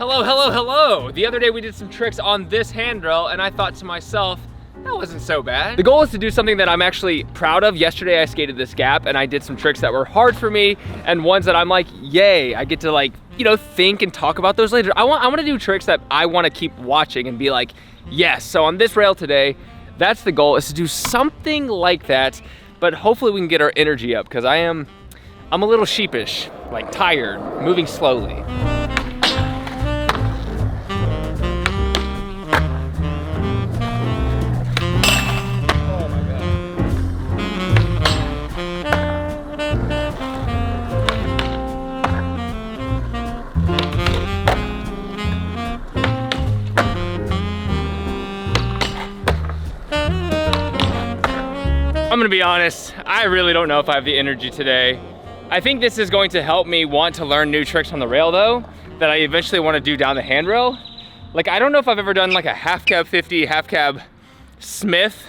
Hello, hello, hello! The other day we did some tricks on this handrail and I thought to myself, that wasn't so bad. The goal is to do something that I'm actually proud of. Yesterday I skated this gap and I did some tricks that were hard for me and ones that I'm like, yay, I get to think and talk about those later. I want to do tricks that I want to keep watching and be like, yes. So on this rail today, that's the goal, is to do something like that, but hopefully we can get our energy up because I'm a little sheepish, like tired, moving slowly. I'm gonna be honest, I really don't know if I have the energy today. I think this is going to help me want to learn new tricks on the rail though, that I eventually want to do down the handrail. Like, I don't know if I've ever done like a half cab 50, half cab Smith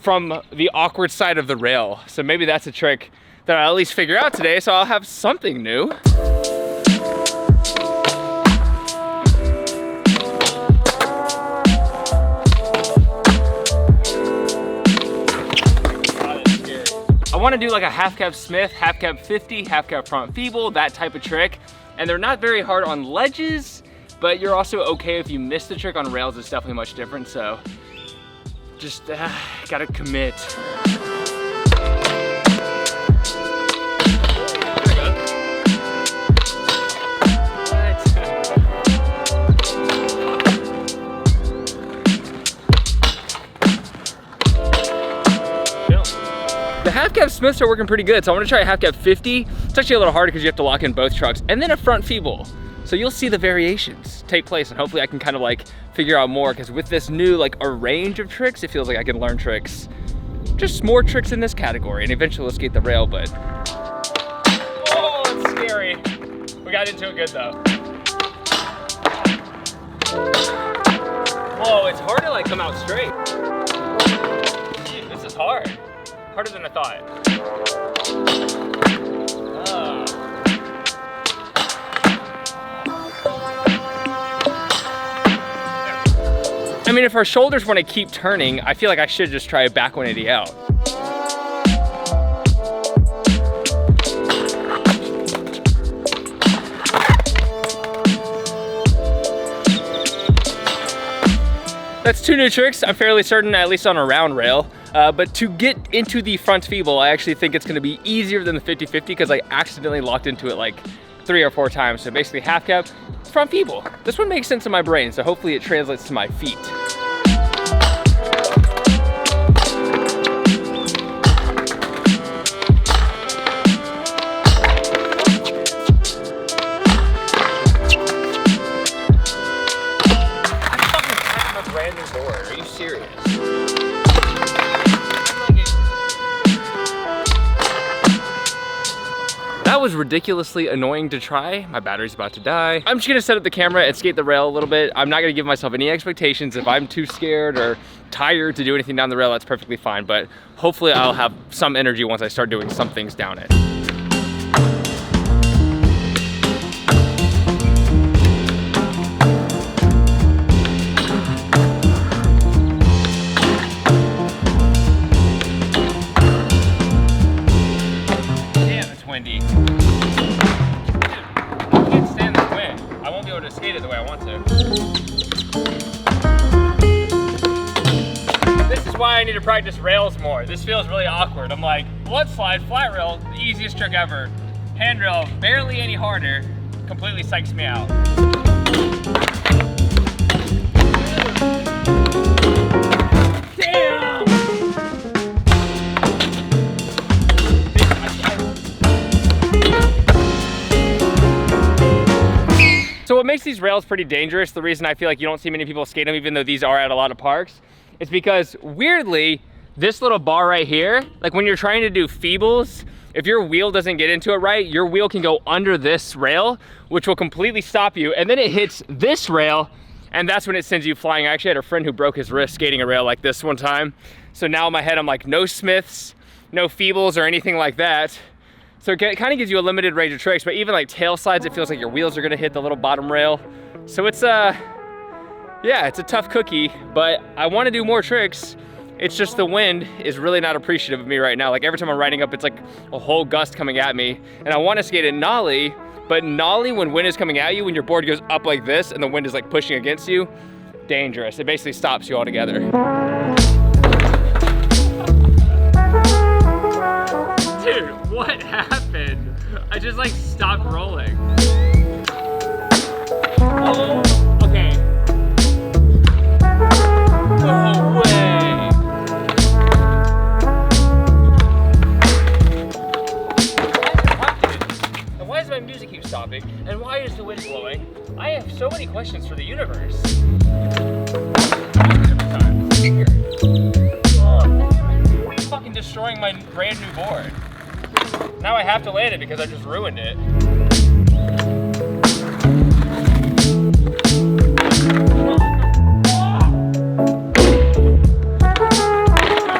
from the awkward side of the rail. So maybe that's a trick that I'll at least figure out today, so I'll have something new. I want to do like a half cab Smith, half cab 50, half cab front feeble, that type of trick. And they're not very hard on ledges, but you're also okay if you miss the trick on rails. It's definitely much different. So just gotta commit. The half cab Smiths are working pretty good, so I want to try a half cab 50. It's actually a little harder because you have to lock in both trucks, and then a front feeble. So you'll see the variations take place, and hopefully I can kind of like figure out more, because with this new like a range of tricks, it feels like I can learn tricks, just more tricks in this category, and eventually we'll skate the rail. But oh, it's scary. We got into it good though. Whoa, it's hard to like come out straight. Dude, this is hard. Harder than I thought. I mean, if our shoulders want to keep turning, I feel like I should just try a back 180 out. That's two new tricks. I'm fairly certain, at least on a round rail. But to get into the front feeble, I actually think it's gonna be easier than the 50-50 because I accidentally locked into it like 3 or 4 times. So basically half cab, front feeble. This one makes sense in my brain, so hopefully it translates to my feet. Are you serious? That was ridiculously annoying to try. My battery's about to die. I'm just gonna set up the camera and skate the rail a little bit. I'm not gonna give myself any expectations. If I'm too scared or tired to do anything down the rail, that's perfectly fine. But hopefully I'll have some energy once I start doing some things down it. Windy. I can't stand this wind. I won't be able to skate it the way I want to. This is why I need to practice rails more. This feels really awkward. I'm like, blood slide, flat rail, the easiest trick ever. Handrail, barely any harder, completely psychs me out. Damn! So what makes these rails pretty dangerous, the reason I feel like you don't see many people skate them even though these are at a lot of parks, is because weirdly, this little bar right here, like when you're trying to do feebles, if your wheel doesn't get into it right, your wheel can go under this rail, which will completely stop you, and then it hits this rail, and that's when it sends you flying. I actually had a friend who broke his wrist skating a rail like this one time. So now in my head, I'm like, no Smiths, no feebles or anything like that. So it kind of gives you a limited range of tricks, but even like tail slides, it feels like your wheels are gonna hit the little bottom rail. So it's yeah, it's a tough cookie, but I want to do more tricks. It's just the wind is really not appreciative of me right now. Like every time I'm riding up, it's like a whole gust coming at me. And I want to skate at nollie, but nollie when wind is coming at you, when your board goes up like this and the wind is like pushing against you, dangerous. It basically stops you altogether. Dude, what happened? I just like stopped rolling. Oh, okay. No way. And why does my music keep stopping? And why is the wind blowing? I have so many questions for the universe. Oh, fucking destroying my brand new board. Now I have to land it because I just ruined it.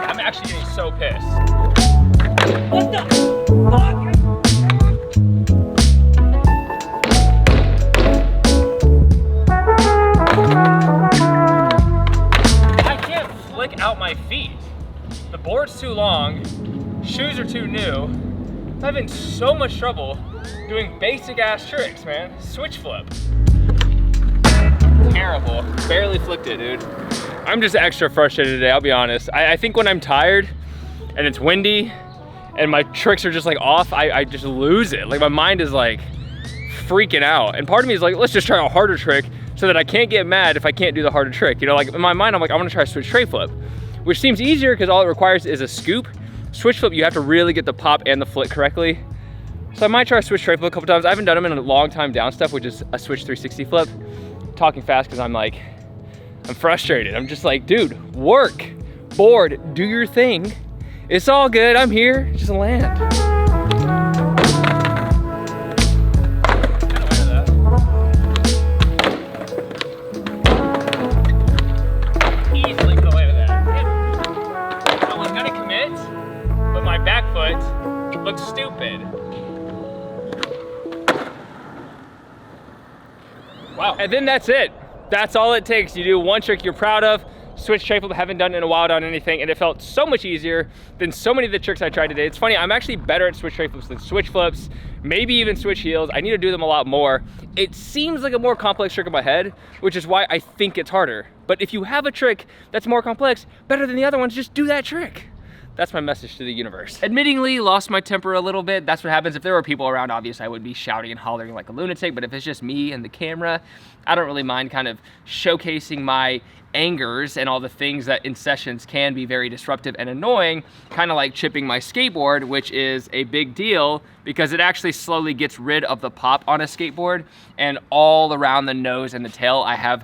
I'm actually getting so pissed. What the fuck? I can't flick out my feet. The board's too long, shoes are too new. I'm having so much trouble doing basic ass tricks, man. Switch flip. Terrible. Barely flicked it, dude. I'm just extra frustrated today, I'll be honest. I think when I'm tired and it's windy and my tricks are just like off, I just lose it. Like my mind is like freaking out. And part of me is like, let's just try a harder trick so that I can't get mad if I can't do the harder trick. You know, like in my mind, I'm like, I wanna try a switch tray flip, which seems easier because all it requires is a scoop. Switch flip, you have to really get the pop and the flick correctly. So I might try a switch tray flip a couple times. I haven't done them in a long time down stuff, which is a switch 360 flip. I'm talking fast because I'm frustrated. I'm just like, dude, work, board, do your thing. It's all good, I'm here, just land. Easily get away with that. I was gonna commit, but my back foot looks stupid. Wow. And then that's it. That's all it takes. You do one trick you're proud of, switch tray flip, haven't done in a while on anything, and it felt so much easier than so many of the tricks I tried today. It's funny, I'm actually better at switch tray flips than switch flips, maybe even switch heels. I need to do them a lot more. It seems like a more complex trick in my head, which is why I think it's harder. But if you have a trick that's more complex, better than the other ones, just do that trick. That's my message to the universe. Admittingly, lost my temper a little bit. That's what happens. If there were people around, obviously I would be shouting and hollering like a lunatic, but if it's just me and the camera, I don't really mind kind of showcasing my angers and all the things that in sessions can be very disruptive and annoying, kind of like chipping my skateboard, which is a big deal because it actually slowly gets rid of the pop on a skateboard, and all around the nose and the tail I have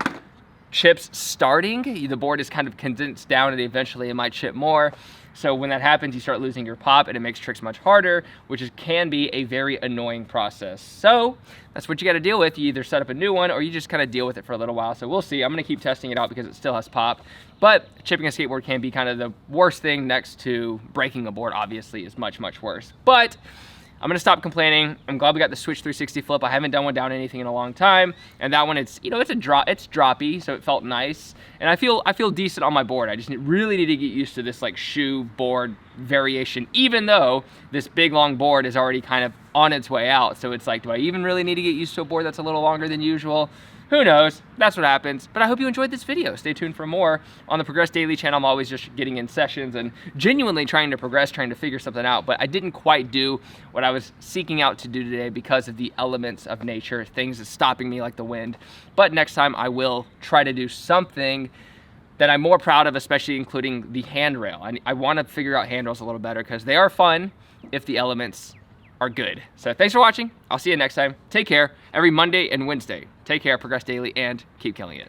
chips starting. The board is kind of condensed down and eventually it might chip more. So when that happens, you start losing your pop and it makes tricks much harder, which can be a very annoying process. So that's what you gotta deal with. You either set up a new one or you just kind of deal with it for a little while. So we'll see. I'm gonna keep testing it out because it still has pop. But chipping a skateboard can be kind of the worst thing next to breaking a board, obviously, is much, much worse. But I'm gonna stop complaining. I'm glad we got the switch 360 flip. I haven't done one down anything in a long time. And that one, it's, you know, it's droppy, so it felt nice. And I feel decent on my board. I just really need to get used to this like shoe board variation, even though this big long board is already kind of on its way out. So it's like, do I even really need to get used to a board that's a little longer than usual? Who knows? That's what happens. But I hope you enjoyed this video. Stay tuned for more on the Progress Daily channel. I'm always just getting in sessions and genuinely trying to progress, trying to figure something out. But I didn't quite do what I was seeking out to do today because of the elements of nature, things that's stopping me like the wind. But next time I will try to do something that I'm more proud of, especially including the handrail. I want to figure out handrails a little better because they are fun if the elements are good. So thanks for watching. I'll see you next time. Take care. Every Monday and Wednesday. Take care, progress daily, and keep killing it.